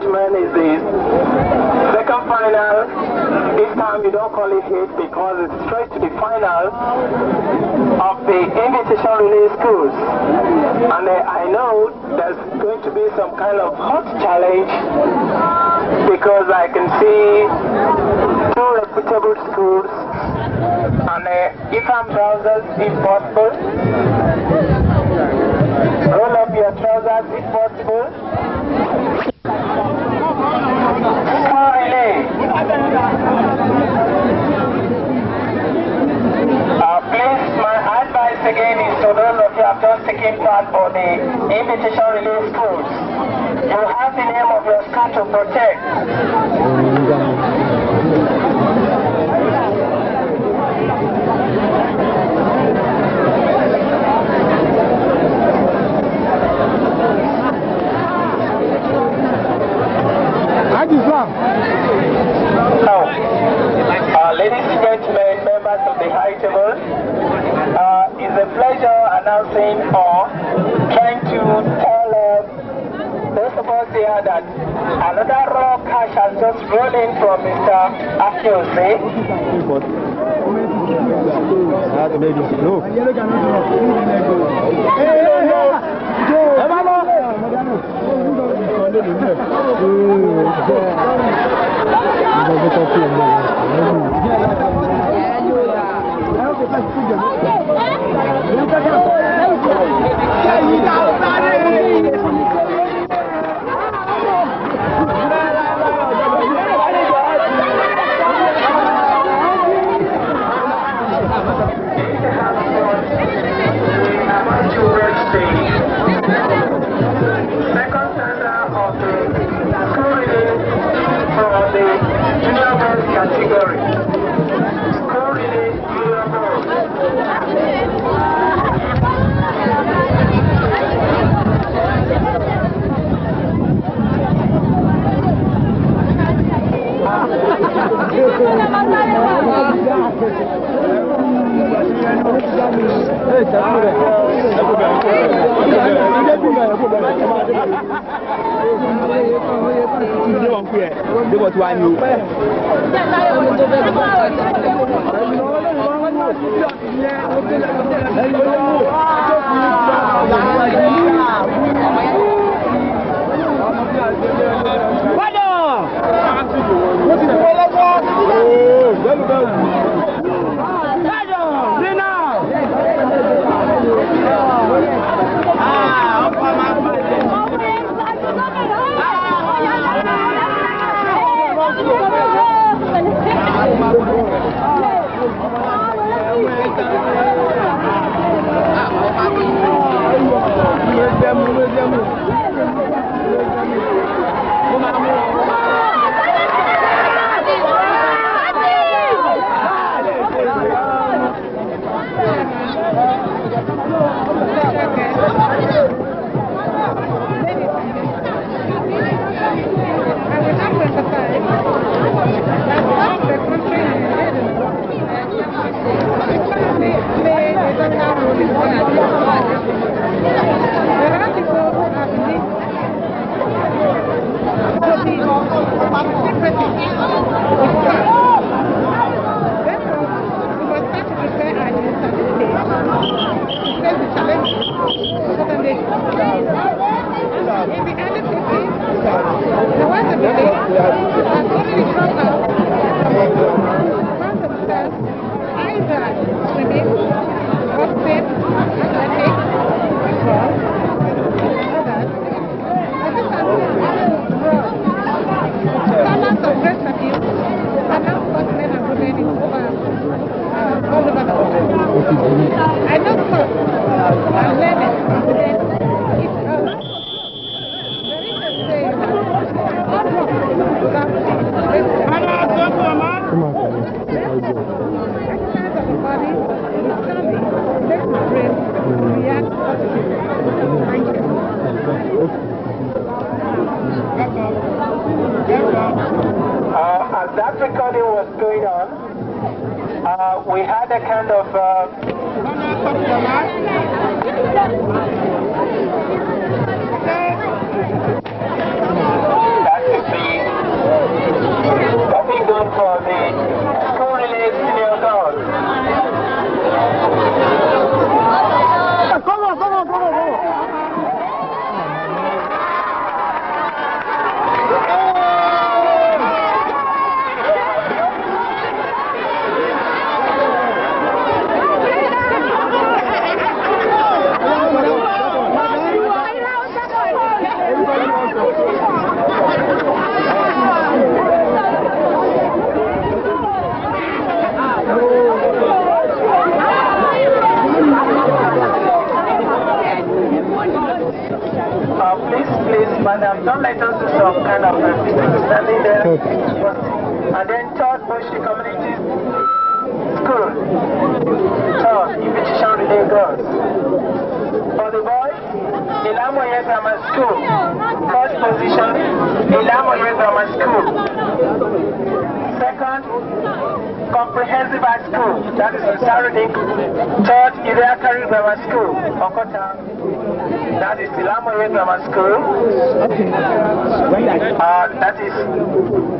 gentlemen, is the second final. This time you don't call it hit because it's straight to the final of the invitation relay schools. And I know there's going to be some kind of hot challenge because I can see two reputable schools and IFAM trousers if possible. Roll up your trousers if possible. Score relay. Please, my advice again is to those of you who have just taken part for the invitation relay schools. You have the name of your school to protect. Now, ladies and gentlemen, members of the high table, it's a pleasure announcing or trying to tell those of us here that another raw cash has just rolled in from Mr. Akiose. As that recording was going on, we had a kind of that's it. standing there. And then third Bushi Community School. Third, Invitation Relay Girls. For the boys, Ilamoye Grammar School. First position, Ilamoye Grammar School. Second, Comprehensive High School, that is in Saturday. Third, Iriakari Grammar School, Okota, that is Ilamoye Grammar School. That is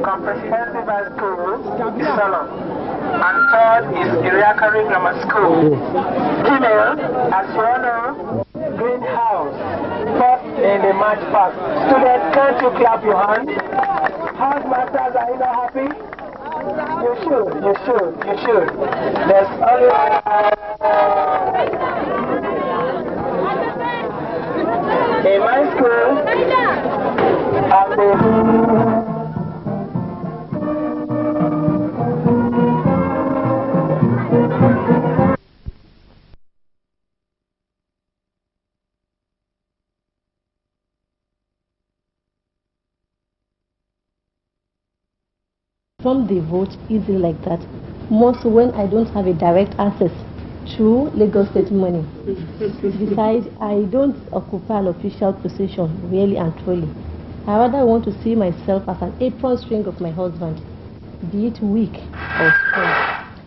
Comprehensive High School, Isolo. And third is Iriakari Grammar School. Female, as you all know, Greenhouse, first in the match pass. Students, can't you clap your hands? House masters, are you not happy? You should. There's only in my school, from the vote easily like that, most when I don't have a direct access to Lagos State money. Besides, I don't occupy an official position really and truly. I rather want to see myself as an apron string of my husband, be it weak or strong.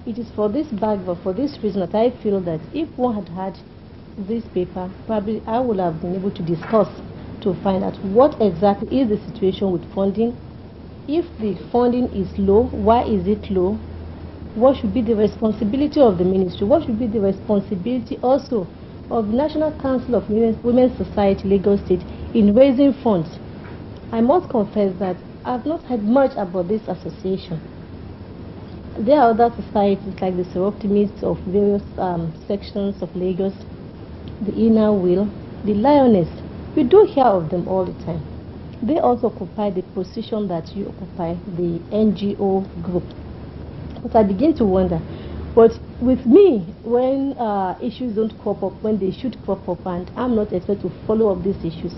It is for this background, for this reason that I feel that if one had had this paper, probably I would have been able to discuss to find out what exactly is the situation with funding. If the funding is low, why is it low? What should be the responsibility of the ministry? What should be the responsibility also of the National Council of Women's Society, Lagos State, in raising funds? I must confess that I've not heard much about this association. There are other societies like the Seroptimists of various sections of Lagos, the Inner Wheel, the Lioness. We do hear of them all the time. They also occupy the position that you occupy, the NGO group. But I begin to wonder, but with me, when issues don't crop up, when they should crop up, and I'm not expected to follow up these issues,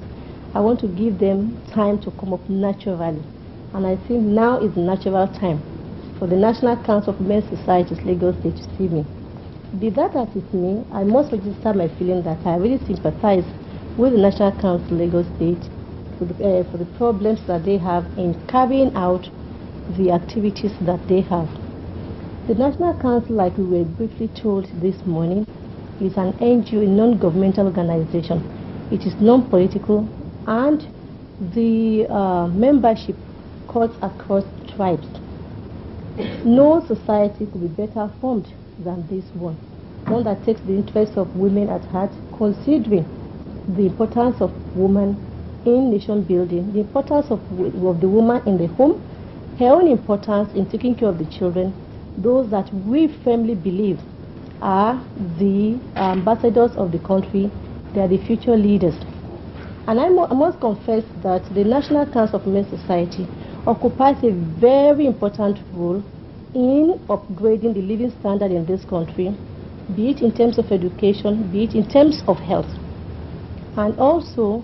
I want to give them time to come up naturally. And I think now is the natural time for the National Council of Women's Societies, Lagos State, to see me. Be that as it may, I must register my feeling that I really sympathize with the National Council, Lagos State, for the problems that they have in carrying out the activities that they have. The National Council, like we were briefly told this morning, is an NGO, a non-governmental organization. It is non-political, and the membership cuts across tribes. No society could be better formed than this one that takes the interests of women at heart, considering the importance of women in nation building, the importance of the woman in the home, her own importance in taking care of the children, those that we firmly believe are the ambassadors of the country, they are the future leaders. And I must confess that the National Council of Women's Society occupies a very important role in upgrading the living standard in this country, be it in terms of education, be it in terms of health. And also,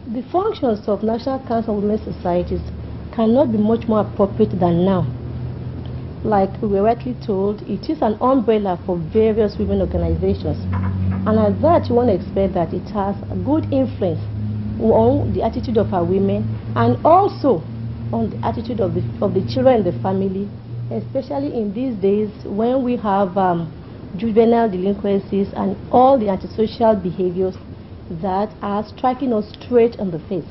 the functions of National Council of Women's Societies cannot be much more appropriate than now. Like we were rightly told, it is an umbrella for various women organizations. And as that, you want to expect that it has a good influence on the attitude of our women and also on the attitude of the children in the family, especially in these days when we have juvenile delinquencies and all the antisocial behaviors that are striking us straight on the face.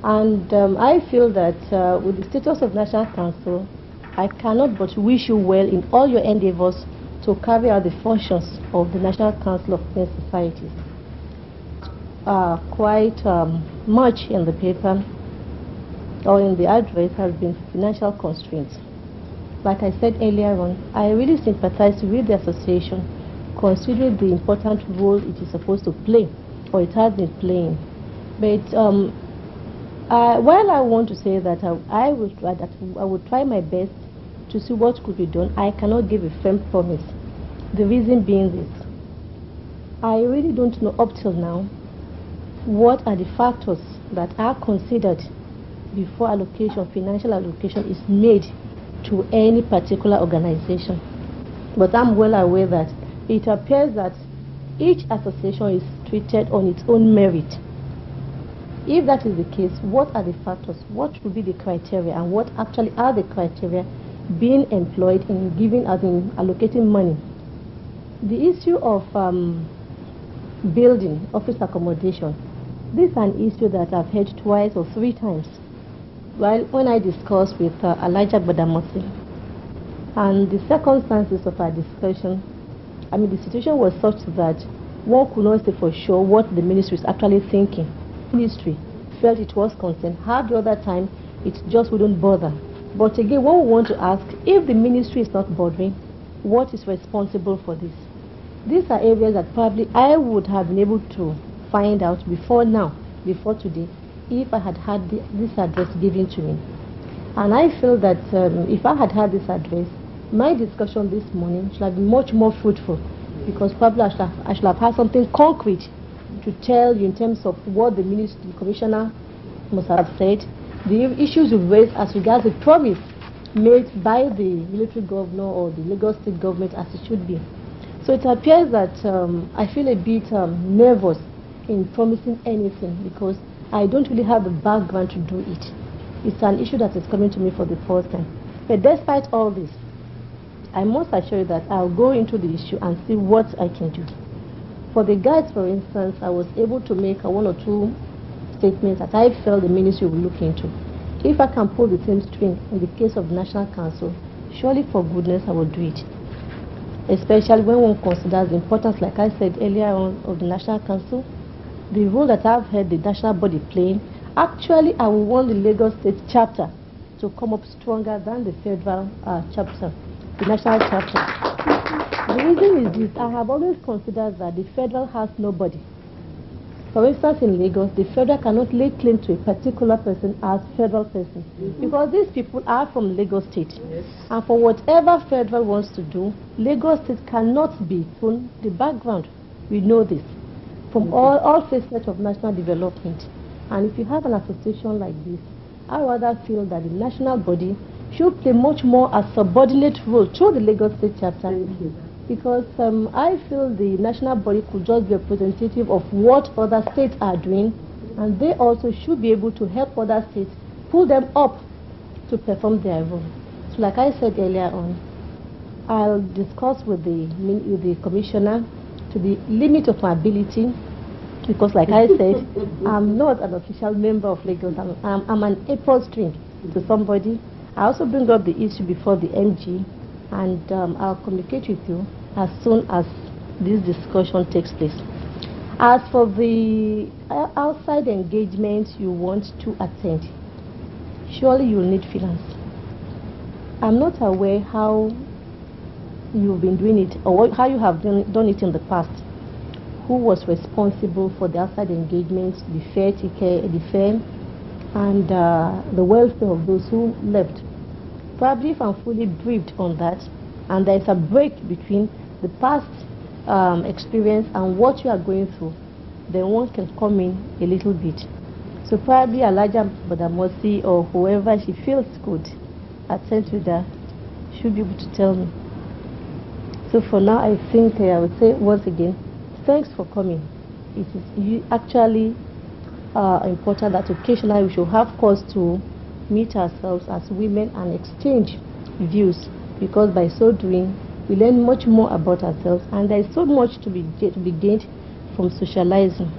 And I feel that with the status of National Council, I cannot but wish you well in all your endeavors to carry out the functions of the National Council of Women's Societies. Quite much in the paper or in the address has been financial constraints. Like I said earlier on, I really sympathize with the association, considering the important role it is supposed to play, or it has been playing. But while I want to say that I will try my best to see what could be done, I cannot give a firm promise. The reason being this: I really don't know up till now what are the factors that are considered before allocation, financial allocation is made to any particular organization. But I'm well aware that it appears that each association is treated on its own merit. If that is the case, what are the factors? What should be the criteria, and what actually are the criteria being employed in giving, as in allocating money? The issue of building office accommodation, this is an issue that I've heard twice or three times. When I discussed with Elijah Badamosi, and the circumstances of our discussion, the situation was such that one could not say for sure what the ministry is actually thinking. The ministry felt it was concerned. Half the other time, it just wouldn't bother. But again, one would want to ask, if the ministry is not bothering, what is responsible for this? These are areas that probably I would have been able to find out before now, before today, if I had had this address given to me. And I feel that if I had had this address, my discussion this morning should have been much more fruitful, because probably I should have had something concrete to tell you in terms of what the ministry, the commissioner must have said, the issues we've raised as regards the promise made by the military governor or the Lagos state government as it should be. So it appears that I feel a bit nervous in promising anything, because I don't really have the background to do it. It's an issue that is coming to me for the first time. But despite all this, I must assure you that I'll go into the issue and see what I can do. For the guides, for instance, I was able to make one or two statements that I felt the ministry will look into. If I can pull the same string in the case of the National Council, surely for goodness I will do it. Especially when one considers the importance, like I said earlier on, of the National Council, the role that I've heard the national body playing. Actually, I will want the Lagos State chapter to come up stronger than the federal chapter, the national chapter. The reason is this: I have always considered that the federal has nobody. For instance, in Lagos, the federal cannot lay claim to a particular person as federal person, because these people are from Lagos State. And for whatever federal wants to do, Lagos State cannot be thrown the background. We know this from all facets of national development. And if you have an association like this, I rather feel that the national body should play much more a subordinate role to the Lagos State chapter, because I feel the national body could just be representative of what other states are doing, and they also should be able to help other states, pull them up to perform their role. So like I said earlier on, I'll discuss with the commissioner to the limit of my ability, because like I said, I'm not an official member of Lagos. I'm an April string to somebody. I also bring up the issue before the MG, and I'll communicate with you as soon as this discussion takes place. As for the outside engagement you want to attend, surely you'll need finance. I'm not aware how you've been doing it, or how you have done it in the past. Who was responsible for the outside engagements, the fare ticket, the fare, and the welfare of those who left? Probably if I'm fully briefed on that, and there's a break between the past experience and what you are going through, then one can come in a little bit. So probably Elijah Badamosi or whoever she feels could attend to that should be able to tell me. So for now, I think I would say once again, thanks for coming. It is actually important that occasionally we should have cause to meet ourselves as women and exchange views, because by so doing, we learn much more about ourselves, and there is so much to be gained from socializing.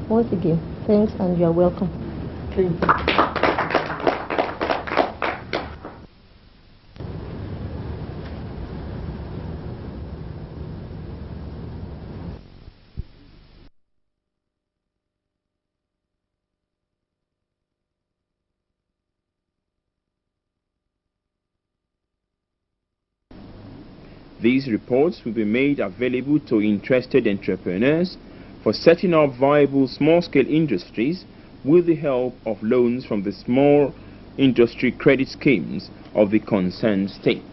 Once again, thanks, and you are welcome. Thank you. These reports will be made available to interested entrepreneurs for setting up viable small-scale industries with the help of loans from the small industry credit schemes of the concerned states.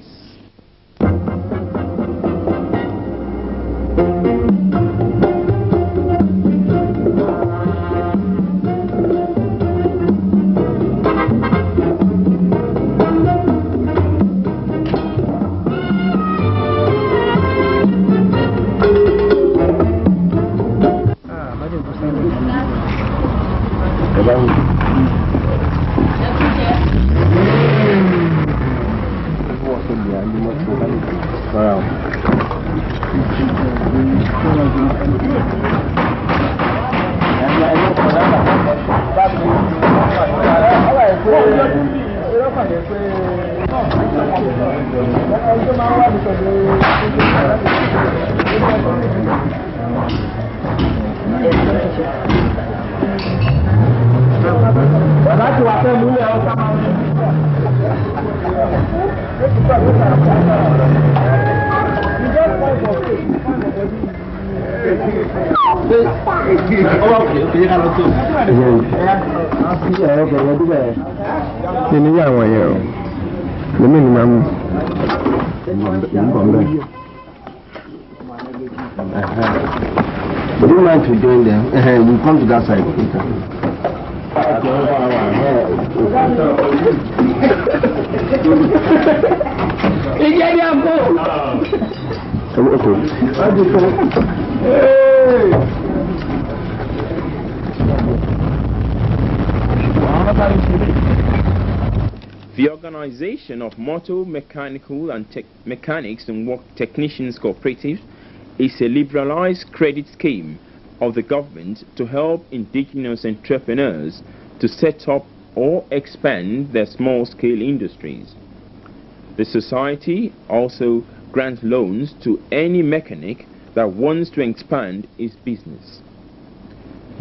láti wà fẹ́ múlẹ̀ ọ̀sán máa ń ní àwọn yẹn o lèmi ni máa mú Would you mind to join them? We'll come to that side later. The organization of motor, mechanical and mechanics and work technicians cooperatives is a liberalized credit scheme of the government to help indigenous entrepreneurs to set up or expand their small-scale industries. The society also grants loans to any mechanic that wants to expand his business.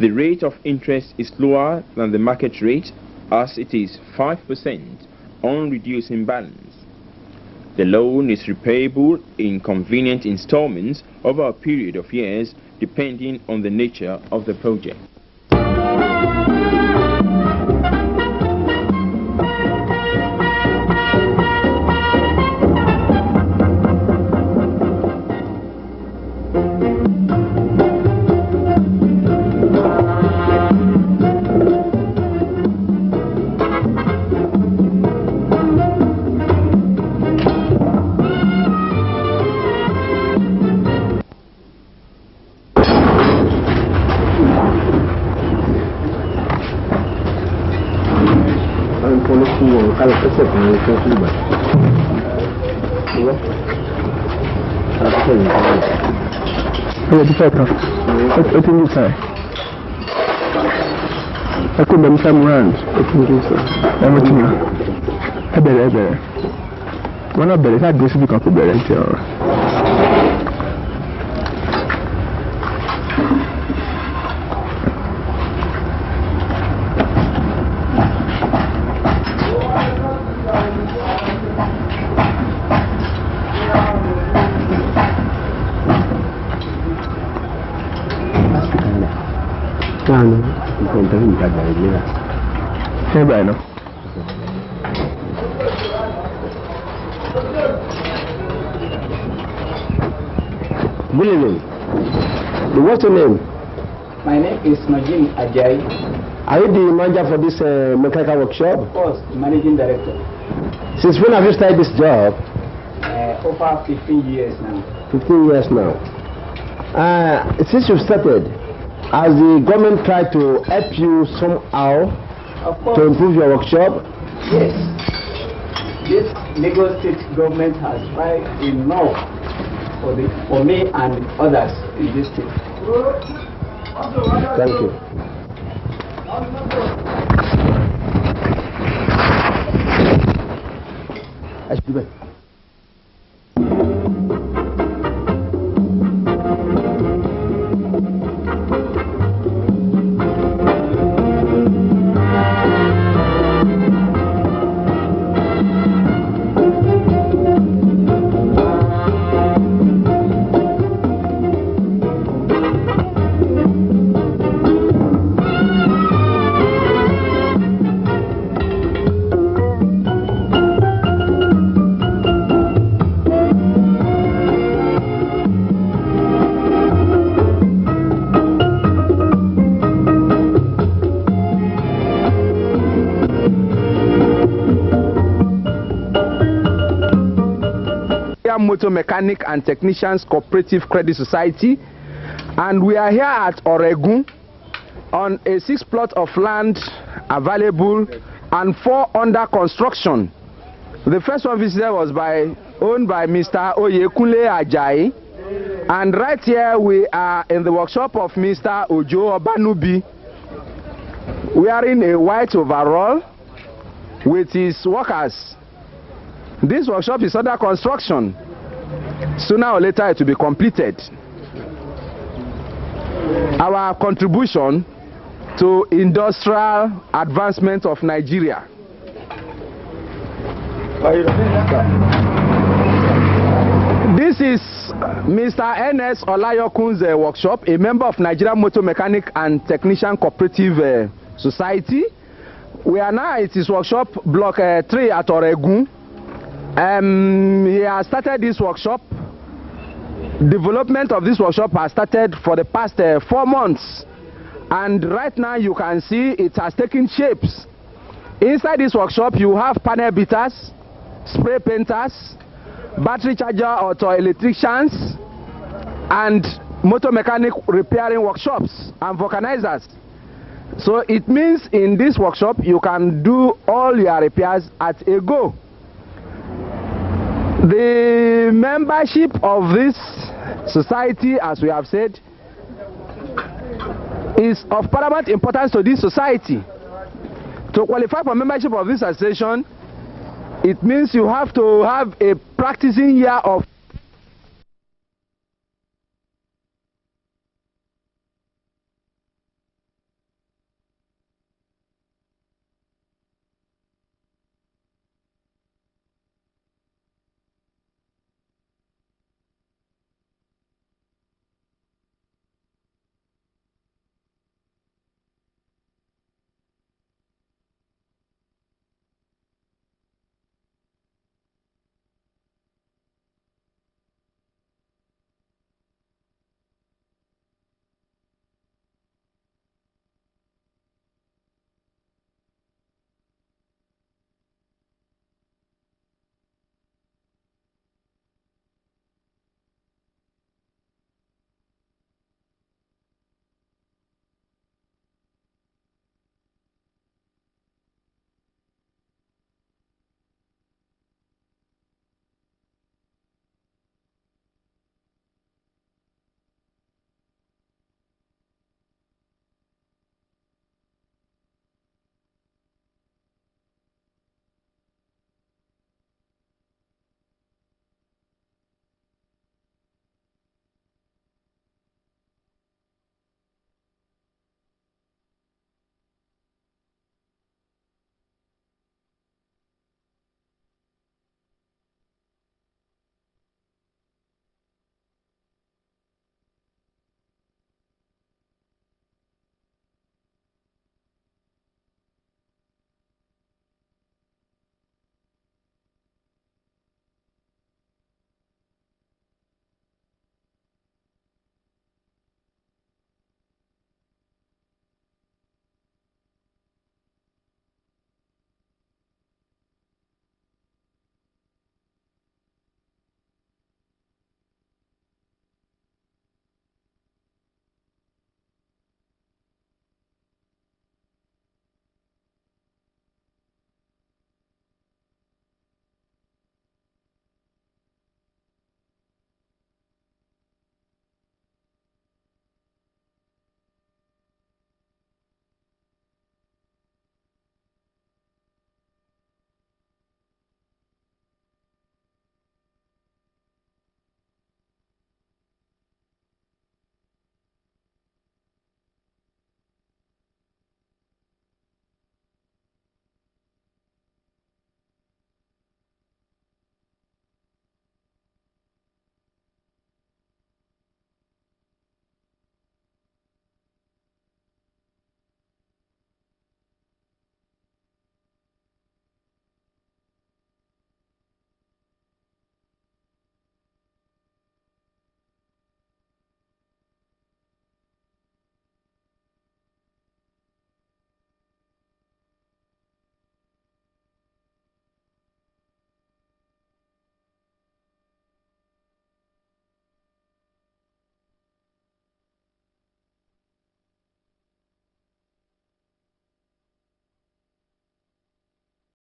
The rate of interest is lower than the market rate, as it is 5% on reducing balance. The loan is repayable in convenient installments over a period of years depending on the nature of the project. I think it's I couldn't come around. I think it's everything. I better. One of the had this become a better. Good evening. What's your name? My name is Najim Ajayi. Are you the manager for this mechanical workshop? Of course, the managing director. Since when have you started this job? Over 15 years now. 15 years now. Since you've started, has the government tried to help you somehow to improve your workshop? Yes. This Lagos State government has tried enough for me and others in this state. Thank you. Motor Mechanic and Technicians Cooperative Credit Society, and we are here at Oregun on a 6 plot of land available and 4 under construction. The first one visited was owned by Mr. Oyekunle Ajayi, and right here we are in the workshop of Mr. Ojo Obanubi, wearing a white overall with his workers. This workshop is under construction. Sooner or later it will be completed. Our contribution to industrial advancement of Nigeria. This is Mr. N.S. Olayokun's workshop, a member of Nigerian Motor Mechanic and Technician Cooperative Society. We are now at his workshop, Block 3 at Oregun. He has started this workshop. Development of this workshop has started for the past 4 months. And right now you can see it has taken shapes. Inside this workshop you have panel beaters, spray painters, battery charger auto electricians, and motor mechanic repairing workshops and vulcanizers. So it means in this workshop you can do all your repairs at a go. The membership of this society, as we have said, is of paramount importance to this society. To qualify for membership of this association, it means you have to have a practicing year of